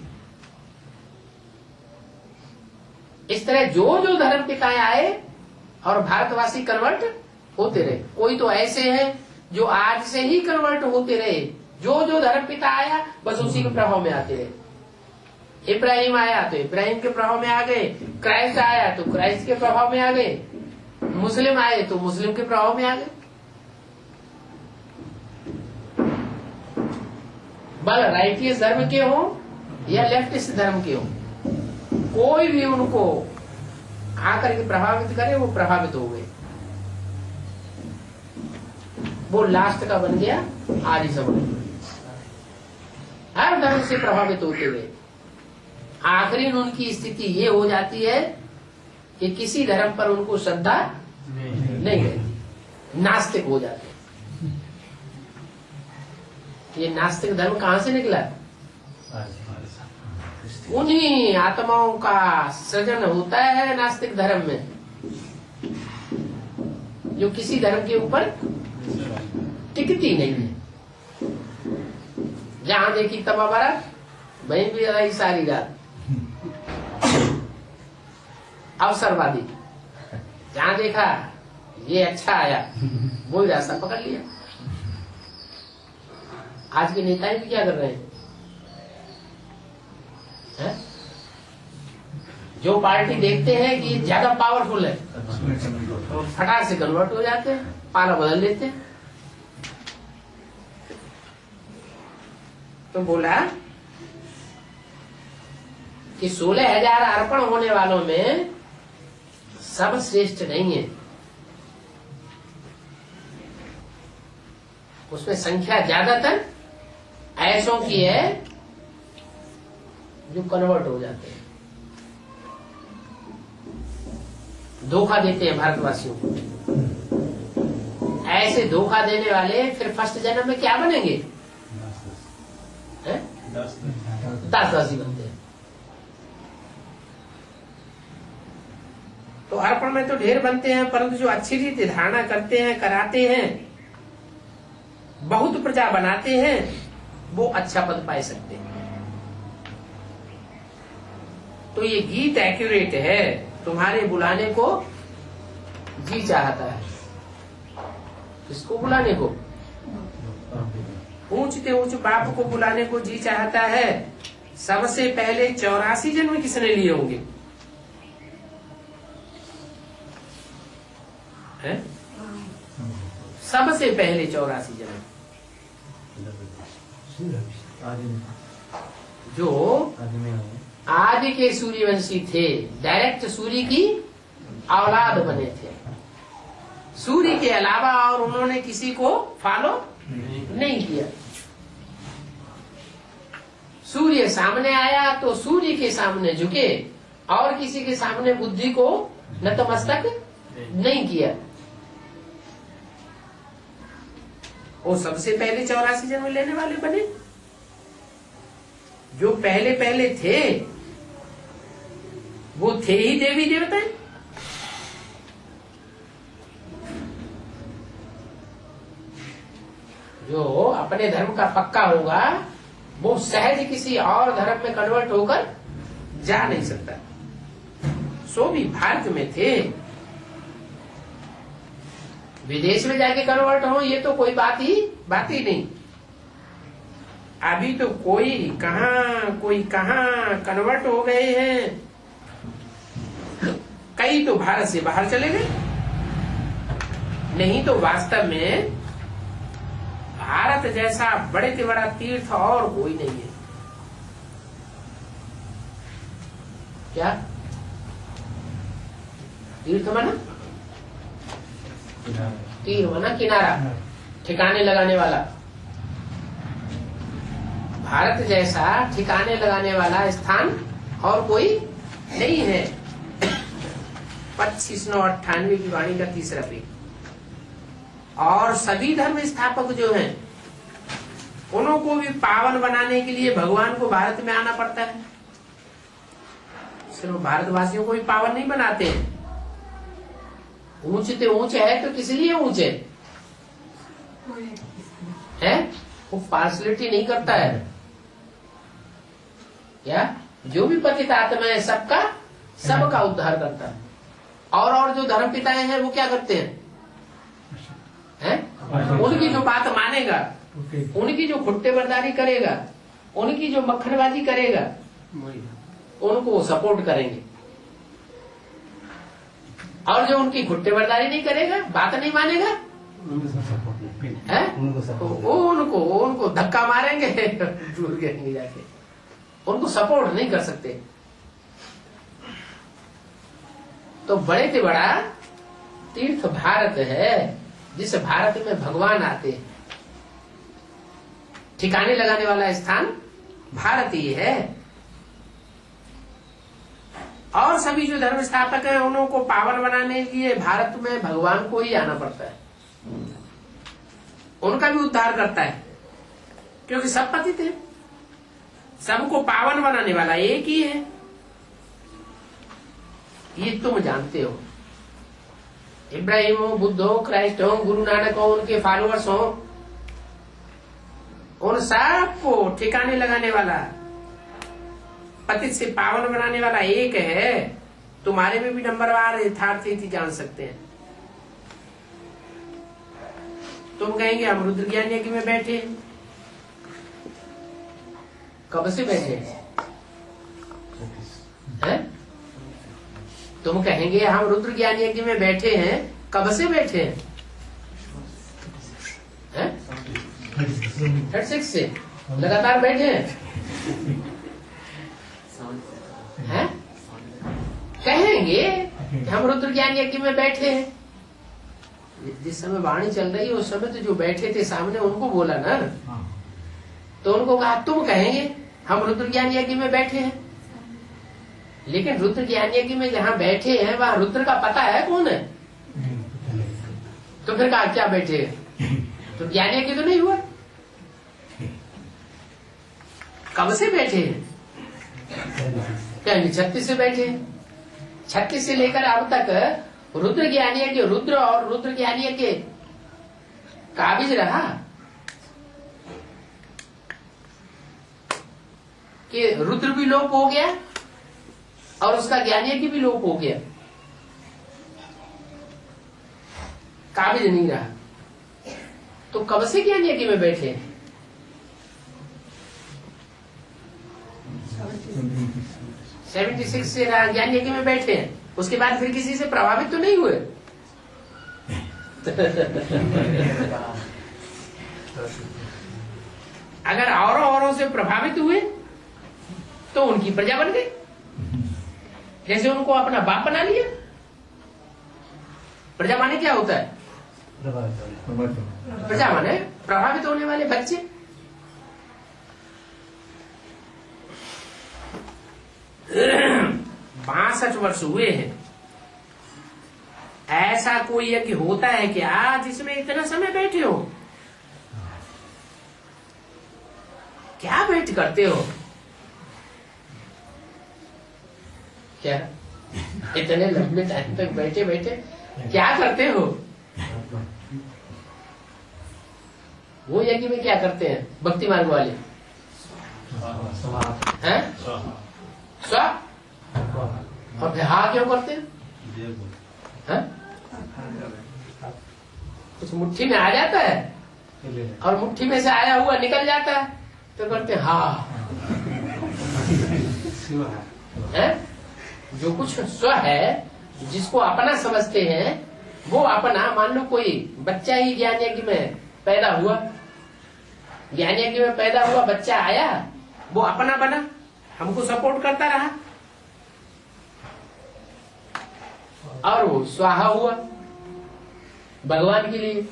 इस तरह जो जो धर्म पिताएं आए और भारतवासी कन्वर्ट होते रहे। कोई तो ऐसे हैं जो आज से ही कन्वर्ट होते रहे। जो जो धर्म पिता आया बस उसी के प्रभाव में आते रहे। इब्राहिम आया तो इब्राहिम के प्रभाव में आ गए, क्राइस्ट आया तो क्राइस्ट के प्रभाव में आ गए, मुस्लिम आए तो मुस्लिम के प्रभाव में आ गए। बल राइटियस धर्म के हो या लेफ्टिस्ट धर्म के हो, कोई भी उनको आकर के प्रभावित करे, वो प्रभावित हो गए। वो लास्ट का बन गया आदि समझ। हर धर्म से प्रभावित होते गए। आखिरी में उनकी स्थिति ये हो जाती है कि किसी धर्म पर उनको श्रद्धा नहीं रहती, नास्तिक हो जाते। ये नास्तिक धर्म कहां से निकला? उन्हीं आत्माओं का सृजन होता है नास्तिक धर्म में, जो किसी धर्म के ऊपर टिकती नहीं है। जहां देखी तबाबरा वहीं भी रही सारी रात। अवसरवादी, जहां देखा ये अच्छा आया वो ही रास्ता पकड़ लिया। आज के नेता भी क्या कर रहे हैं? जो पार्टी देखते हैं कि ज्यादा पावरफुल है तो फटाक से कन्वर्ट हो जाते हैं, पाला बदल लेते हैं। तो बोला कि 16,000 अर्पण होने वालों में सब श्रेष्ठ नहीं है। उसमें संख्या ज्यादातर ऐसों की है जो कन्वर्ट हो जाते हैं। धोखा देते हैं भारतवासियों को। ऐसे धोखा देने वाले फिर फर्स्ट जन्म में क्या बनेंगे? 10 ही बनते हैं। तो अर्पण में तो ढेर बनते हैं, परंतु जो अच्छी रीति धारणा करते हैं, कराते हैं, बहुत प्रजा बनाते हैं, वो अच्छा पद पाए सकते हैं। तो ये गीत एक्यूरेट है। तुम्हारे बुलाने को जी चाहता है। किसको बुलाने को? ऊंचते ऊंच बाप को बुलाने को जी चाहता है। सबसे पहले 84 जन्म किसने लिए होंगे? है? सबसे पहले 84 जन्म जो आदि के सूर्यवंशी थे, डायरेक्ट सूर्य की औलाद बने थे। सूर्य के अलावा और उन्होंने किसी को फॉलो नहीं किया। सूर्य सामने आया तो सूर्य के सामने झुके और किसी के सामने बुद्धि को नतमस्तक नहीं किया। वो सबसे पहले 84 जन्म लेने वाले बने। जो पहले पहले थे वो थे ही देवी देवता। जो अपने धर्म का पक्का होगा वो सहज किसी और धर्म में कन्वर्ट होकर जा नहीं सकता। सो भी भारत में थे, विदेश में जाके कन्वर्ट हो ये तो कोई बात ही नहीं। अभी तो कोई कहाँ कन्वर्ट हो गए हैं। कई तो भारत से बाहर चले गए। नहीं तो वास्तव में भारत जैसा बड़े से बड़ा तीर्थ और कोई नहीं है। क्या तीर्थ माना? तीर माना किनारा, ठिकाने लगाने वाला। भारत जैसा ठिकाने लगाने वाला स्थान और कोई नहीं है। 2598 की वाणी का तीसरा पेज। और सभी धर्म स्थापक जो हैं उनको भी पावन बनाने के लिए भगवान को भारत में आना पड़ता है। सिर्फ भारतवासियों को भी पावन नहीं बनाते हैं। ऊंचते ऊंचे है तो किस लिए ऊंचे है? वो पार्सलिटी नहीं करता है क्या? जो भी पतित आत्मा है सबका उद्धार करता है। और जो धर्म पिताएं हैं वो क्या करते हैं? उनकी जो बात मानेगा, उनकी जो खुट्टे बरदारी करेगा, उनकी जो मक्खनबाजी करेगा, उनको वो सपोर्ट करेंगे। और जो उनकी खुट्टे बरदारी नहीं करेगा, बात नहीं मानेगा, उनको धक्का मारेंगे दूर गिरेंगे जाके। उनको सपोर्ट नहीं कर सकते। तो बड़े से बड़ा तीर्थ भारत है, जिस भारत में भगवान आते हैं। ठिकाने लगाने वाला स्थान भारत ही है। और सभी जो धर्म स्थापक हैं उनको पावन बनाने के लिए भारत में भगवान को ही आना पड़ता है। उनका भी उद्धार करता है, क्योंकि सब पतित है। सबको पावन बनाने वाला एक ही है। ये तुम जानते हो। इब्राहिम हो, बुद्ध हो, क्राइस्ट हो, गुरु नानक हो, उनके फॉलोअर्स हो, उन सबको ठिकाने लगाने वाला, पतित से पावन बनाने वाला एक है। तुम्हारे में भी नंबरवार यथार्थ जान सकते हैं। तुम कहेंगे हम रुद्र ज्ञान यज्ञ में बैठे। कब से बैठे हैं? तुम कहेंगे हम रुद्र ज्ञान यज्ञ में बैठे हैं। कब से बैठे हैं? 36 से लगातार बैठे हैं? कहेंगे हम रुद्र ज्ञान यज्ञ में बैठे हैं। जिस समय वाणी चल रही है उस समय तो जो बैठे थे सामने उनको बोला ना, तो उनको कहा तुम कहेंगे हम रुद्र ज्ञान यज्ञ में बैठे हैं। लेकिन रुद्र ज्ञानयज्ञ में जहाँ बैठे हैं वहाँ रुद्र का पता है कौन है? तो फिर कहा क्या बैठे तो ज्ञानयज्ञ तो नहीं हुआ। कब से बैठे हैं? कहेंगे 36 से बैठे हैं। 36 से लेकर अब तक रुद्र ज्ञानयज्ञ, रुद्र और रुद्र ज्ञानयज्ञ काबिज रहा कि रुद्र भी लोप हो गया और उसका ज्ञानयज्ञ भी लोप हो गया, काबिज नहीं रहा। तो कब से ज्ञानयज्ञ में बैठे? 76 से ज्ञानयज्ञ में बैठे हैं। उसके बाद फिर किसी से प्रभावित तो नहीं हुए। अगर औरों से प्रभावित हुए तो उनकी प्रजा बन गई, जैसे उनको अपना बाप बना लिया। प्रजा माने क्या होता है? प्रजा माने प्रभावित होने वाले बच्चे। बासठ वर्ष हुए हैं। ऐसा कोई यज्ञ होता है क्या जिसमें इतना समय बैठे हो? क्या बैठ करते हो? क्या इतने लंबे टाइम तक बैठे बैठे क्या करते हो? वो यज्ञ में क्या करते हैं भक्ति मार्ग वाले? हैं? स्व और फिर हा क्यों करते हैं? कुछ मुट्ठी में आ जाता है और मुट्ठी में से आया हुआ निकल जाता है तो करते हैं हा। है? जो कुछ स्व है, जिसको अपना समझते हैं, वो अपना। मान लो कोई बच्चा ही ज्ञानयज्ञ में पैदा हुआ, ज्ञानयज्ञ में पैदा हुआ बच्चा आया, वो अपना बना, हमको सपोर्ट करता रहा और वो स्वाहा हुआ भगवान के लिए।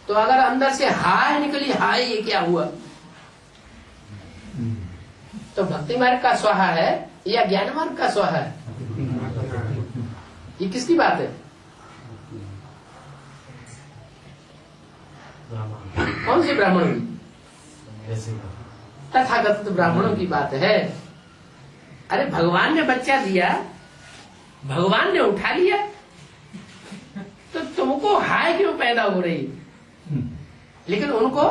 तो अगर अंदर से हाय निकली, हाय ये क्या हुआ? तो भक्ति मार्ग का स्वाहा है या ज्ञान मार्ग का स्वाहा है? ये किसकी बात है? कौन से ब्राह्मणों की? तथागत ब्राह्मणों की बात है। अरे भगवान ने बच्चा दिया, भगवान ने उठा लिया, तो तुमको हाय क्यों पैदा हो रही? लेकिन उनको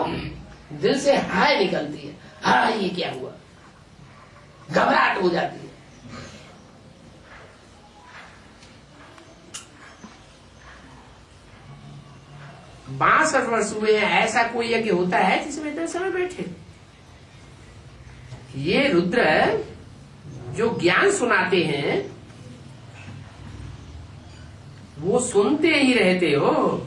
दिल से हाय निकलती है, हाय ये क्या हुआ, घबराहट हो जाती है। बासठ वर्ष हुए ऐसा कोई यज्ञ होता है जिसमें इतने समय बैठे? ये रुद्र जो ज्ञान सुनाते हैं वो सुनते ही रहते हो।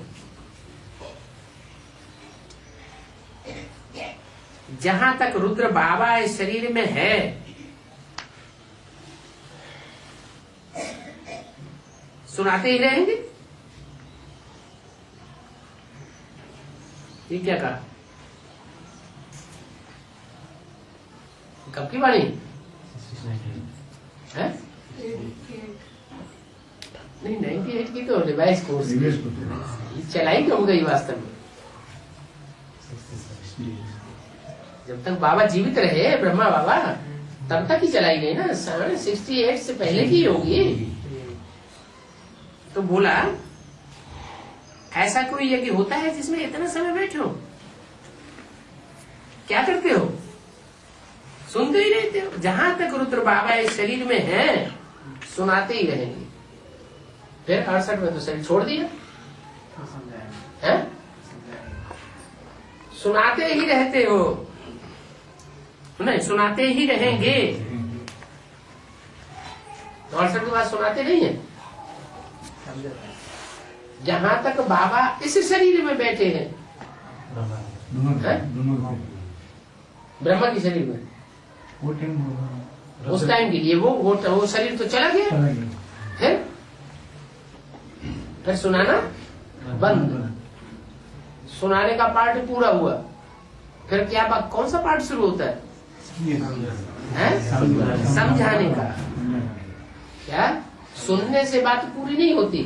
जहां तक रुद्र बाबा इस शरीर में है, सुनाते ही रहेंगे। ये क्या कहा? कब की वाणी है? नहीं 98 की तो रिवाइज कोर्स चलाई क्यों गई वास्तव में? जब तक बाबा जीवित रहे, ब्रह्मा बाबा, तब तक ही चलाई गई ना। 68 से पहले की होगी। तो बोला ऐसा कोई यज्ञ होता है जिसमें इतना समय बैठे हो? क्या करते हो? सुनते ही रहते हो। जहां तक रुद्र बाबा इस शरीर में है सुनाते ही रहेंगे। फिर 68 में तो शरीर छोड़ दिया है? सुनाते ही रहते हो, नहीं सुनाते ही रहेंगे। 68 के बाद सुनाते नहीं है। जहां तक बाबा इस शरीर में बैठे हैं, ब्रह्मा के शरीर में, उस टाइम के लिए वो शरीर तो चला गया है। फिर सुनाना बंद, सुनाने का पार्ट पूरा हुआ। फिर क्या बात, कौन सा पार्ट शुरू होता है? है समझाने का। क्या सुनने से बात पूरी नहीं होती।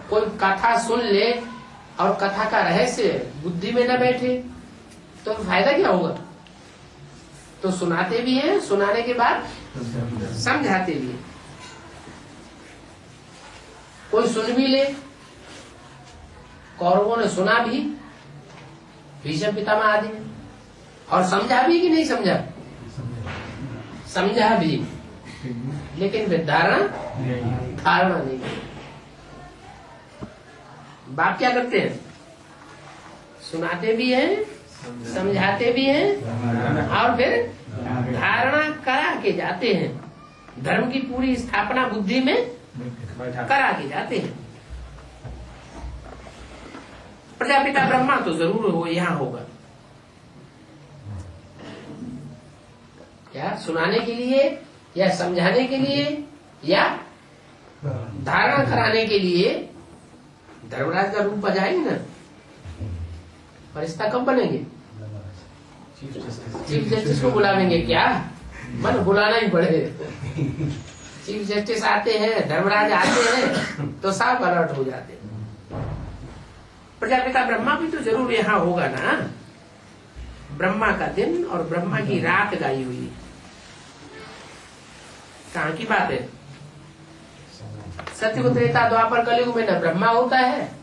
कोई कथा सुन ले और कथा का रहस्य बुद्धि में न बैठे तो फायदा क्या होगा। तो सुनाते भी हैं, सुनाने के बाद समझाते भी हैं। कोई सुन भी ले, कौरवों ने सुना भी, भीष्म पितामह आदि ने, और समझा भी कि नहीं समझा, समझा भी, लेकिन वे धारणा नहीं। बाप क्या करते हैं, सुनाते भी हैं, समझाते भी हैं और फिर धारणा करा के जाते हैं। धर्म की पूरी स्थापना बुद्धि में करा के जाते हैं। प्रजापिता ब्रह्मा तो जरूर हो यहाँ होगा। क्या सुनाने के लिए या समझाने के लिए या धारणा कराने के लिए धर्मराज का रूप बजाएंगे ना। फरिश्ता कब बनेंगे, चीफ जस्टिस को बुलावेंगे क्या, मन बुलाना ही पड़े। चीफ जस्टिस आते हैं, धर्मराज आते हैं तो सब अलर्ट हो जाते हैं। प्रजापिता ब्रह्मा भी तो जरूर यहाँ होगा ना। ब्रह्मा का दिन और ब्रह्मा की रात गाई हुई, कहाँ की बात है। सत्य को त्रेता द्वापर कलयुग में न ब्रह्मा होता है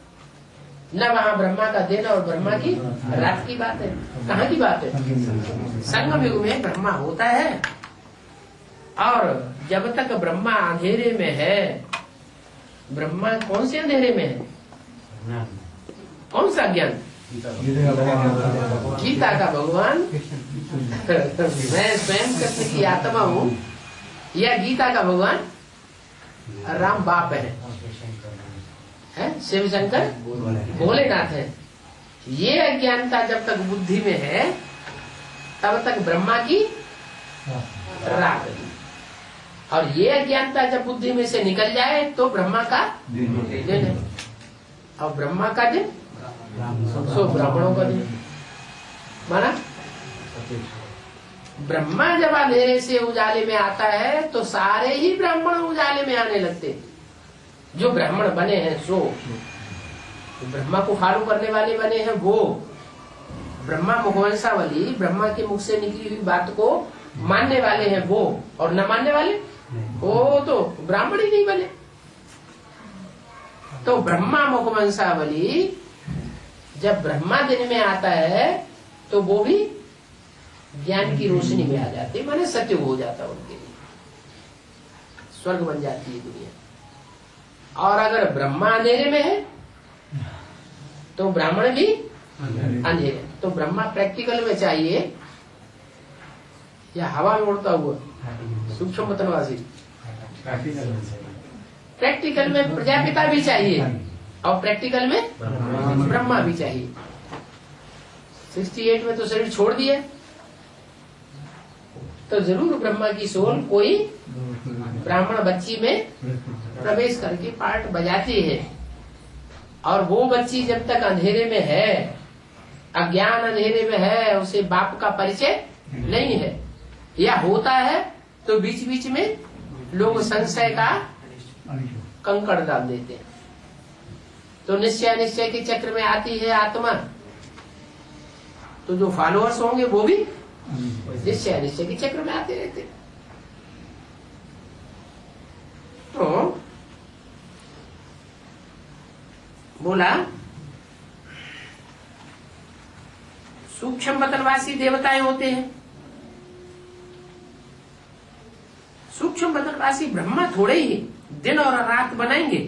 न वहाँ ब्रह्मा का दिन और ब्रह्मा की रात की बात है। कहाँ की बात है, संगम युग में ब्रह्मा होता है। और जब तक ब्रह्मा अंधेरे में है, ब्रह्मा कौन से अंधेरे में है, कौन सा ज्ञान, गीता का भगवान मैं स्वयं कृष्ण की आत्मा हूँ, या गीता का भगवान राम बाप है शिव शंकर भोलेनाथ है। ये अज्ञानता जब तक बुद्धि में है तब तक ब्रह्मा की रात है, और ये अज्ञानता जब बुद्धि में से निकल जाए तो ब्रह्मा का दिन है। और ब्रह्मा का दिन सो ब्राह्मणों का दिन माना। ब्रह्मा जब अंधेरे से उजाले में आता है तो सारे ही ब्राह्मण उजाले में आने लगते। जो ब्राह्मण बने हैं सो ब्रह्मा को फॉलो करने वाले बने हैं, वो ब्रह्मा मुखवंशावली, ब्रह्मा के मुख से निकली हुई बात को मानने वाले हैं वो, और न मानने वाले वो तो ब्राह्मण ही नहीं बने। तो ब्रह्मा मुखवंशावली जब ब्रह्मा दिन में आता है तो वो भी ज्ञान की रोशनी में आ जाते, माने सत्य हो जाता उनके लिए, स्वर्ग बन जाती है दुनिया। और अगर ब्रह्मा अंधेरे में है तो ब्राह्मण भी अंधेरे। तो ब्रह्मा प्रैक्टिकल में चाहिए या हवा में उड़ता हुआ सूक्ष्म वतनवासी। प्रैक्टिकल में प्रजापिता भी चाहिए और प्रैक्टिकल में ब्रह्मा भी चाहिए। 68 में तो शरीर छोड़ दिया तो जरूर ब्रह्मा की सोल कोई ब्राह्मण बच्ची में प्रवेश करके पार्ट बजाती है। और वो बच्ची जब तक अंधेरे में है, अज्ञान अंधेरे में है, उसे बाप का परिचय नहीं है, या होता है तो बीच बीच में लोग संशय का कंकड़ डाल देते हैं। तो निश्चय के चक्र में आती है आत्मा, तो जो फॉलोअर्स होंगे वो भी निश्चय के चक्र में आते रहते। तो बोला सूक्ष्म वतनवासी देवताएं होते हैं। सूक्ष्म वतनवासी ब्रह्मा थोड़े ही दिन और रात बनाएंगे।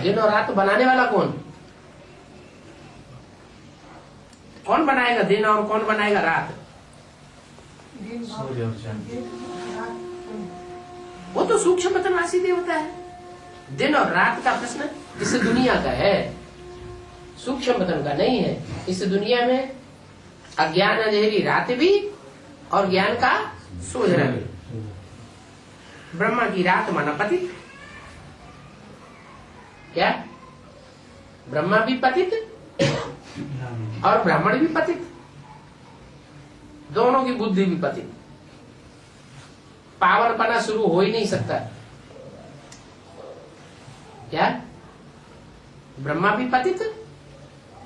दिन और रात बनाने वाला कौन बनाएगा दिन और कौन बनाएगा रात? वो तो सूक्ष्म वतनवासी देवता है। दिन और रात का प्रश्न इस दुनिया का है, सूक्ष्म वतन का नहीं है। इस दुनिया में अज्ञान अंधेरी रात भी और ज्ञान का सोहरा भी। ब्रह्मा की रात माना पति, क्या ब्रह्मा भी पतित और ब्राह्मण भी पतित, दोनों की बुद्धि भी पतित। पावन पना शुरू हो ही नहीं सकता। क्या? ब्रह्मा भी पतित,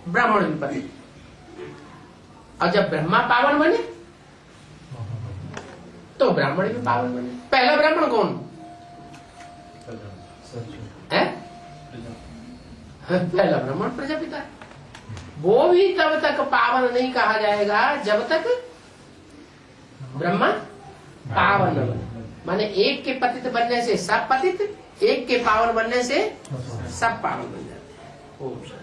ब्राह्मण भी पतित। और जब ब्रह्मा पावन बने तो ब्राह्मण भी पावन बने। पहला ब्राह्मण कौन है? पहला ब्राह्मण प्रजापिता। वो भी तब तक पावन नहीं कहा जाएगा जब तक ब्रह्मा पावन न बने। माने एक के पतित बनने से सब पतित, एक के पावन बनने से सब पावन बन जाते हैं।